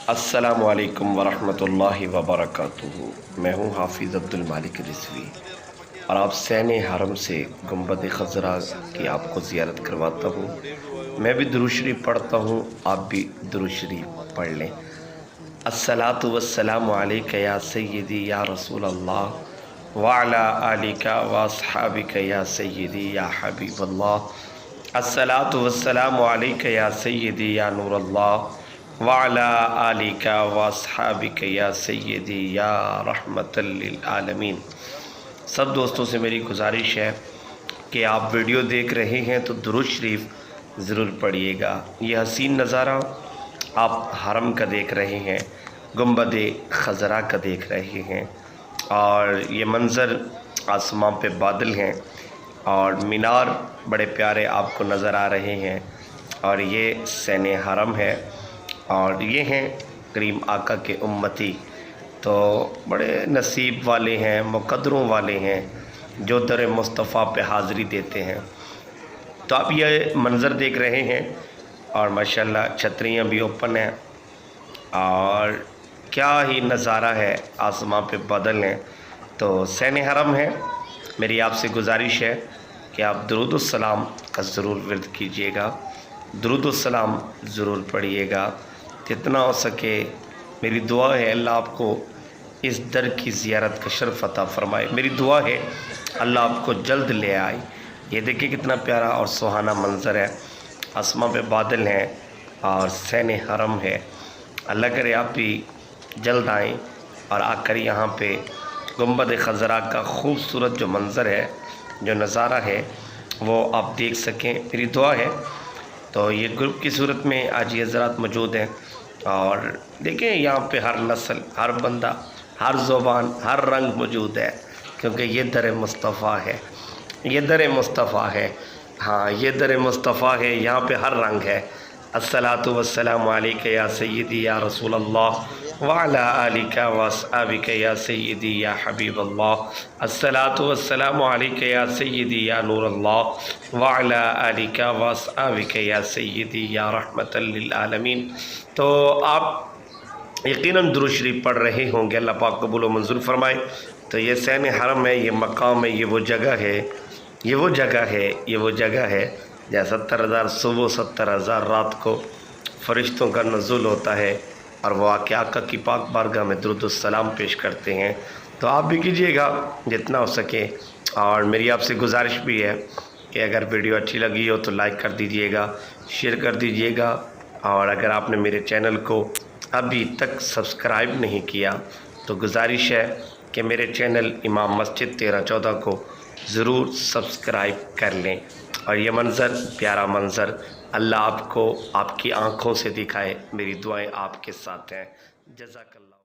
अस्सलामुअलैकुम वरहमतुल्लाहि वबरकातुहू। मैं हूँ हाफिज़ अब्दुल मालिक रिज़वी और आप सैन हरम से गुंबद खज़रा की आपको ज़ियारत करवाता हूँ। मैं भी दुरूद शरीफ पढ़ता हूँ, आप भी दुरूद शरीफ पढ़ लें। अस्सलातु वस्सलामु अलैका या सय्यदी या रसूल अल्लाह व अला आलिका व अस्हाबिका या सय्यदी या हबीब अल्लाह। अस्सलातु वस्सलामु अलैका या सय्यदी या नूर अल्लाह व अला आलिका व अस्हाबिका या सय्यदी या रहमतल लिल आलमीन। सब दोस्तों से मेरी गुजारिश है कि आप वीडियो देख रहे हैं तो दुरूद शरीफ ज़रूर पढ़िएगा। ये हसीन नज़ारा आप हरम का देख रहे हैं, गुंबद खज़रा का देख रहे हैं और ये मंज़र आसमां पे बादल हैं और मीनार बड़े प्यारे आपको नज़र आ रहे हैं और ये सैन हरम है और ये हैं करीम आका के उम्मती। तो बड़े नसीब वाले हैं, मुक़द्दरों वाले हैं जो दर मुस्तफ़ा पे हाज़री देते हैं। तो आप ये मंज़र देख रहे हैं और माशाल्लाह छतरियाँ भी ओपन हैं और क्या ही नज़ारा है, आसमां पे बादल हैं। तो सैन हरम है। मेरी आपसे गुजारिश है कि आप दुरूद सलाम का ज़रूर विर्द कीजिएगा, दुरूद सलाम ज़रूर पढ़िएगा। जितना हो सके मेरी दुआ है अल्लाह आपको इस दर की ज़ियारत का शर्फ अता फ़रमाए। मेरी दुआ है अल्लाह आपको जल्द ले आए। ये देखिए कितना प्यारा और सुहाना मंज़र है, आसमां पे बादल हैं और सैन हरम है। अल्लाह करे आप भी जल्द आएँ और आकर यहाँ पे गुंबद खज़रा का खूबसूरत जो मंज़र है, जो नज़ारा है वो आप देख सकें। मेरी दुआ है। तो ये ग्रुप की सूरत में आज ये हज़रात मौजूद हैं और देखें यहाँ पे हर नस्ल, हर बंदा, हर ज़ुबान, हर रंग मौजूद है क्योंकि ये दर मुस्तफ़ा है, ये दर मुस्तफ़ा है। हाँ, ये दर मुस्तफ़ा है, यहाँ पे हर रंग है। अस्सलातु वस्सलामु अलैका या सय्यदी या रसूल अल्लाह व अला आलिका व अस्हाबिका या सय्यदी या हबीब अल्लाह। अस्सलातु वस्सलामु अलैका या सय्यदी या नूर अल्लाह व अला आलिका व अस्हाबिका या सय्यदी या रहमतल लिल आलमीन। तो आप यकीनन दुरूद शरीफ पढ़ रहे होंगे, अल्लाह पाक कबूल व मंजूर फरमाए। तो ये सैन हरम है, ये मकाम है, ये वो जगह है, ये वो जगह है, ये वो जगह है जहाँ 70,000 सुबह 70,000 रात को फ़रिश्तों का नज़ुल होता है और वो आके आका की पाक बारगाह में दुरूद सलाम पेश करते हैं। तो आप भी कीजिएगा जितना हो सके। और मेरी आपसे गुजारिश भी है कि अगर वीडियो अच्छी लगी हो तो लाइक कर दीजिएगा, शेयर कर दीजिएगा और अगर आपने मेरे चैनल को अभी तक सब्सक्राइब नहीं किया तो गुजारिश है कि मेरे चैनल इमाम मस्जिद 1314 को ज़रूर सब्सक्राइब कर लें। और ये मंज़र, प्यारा मंज़र अल्लाह आपको आपकी आँखों से दिखाए। मेरी दुआएं आपके साथ हैं। जज़ाकल्लाह।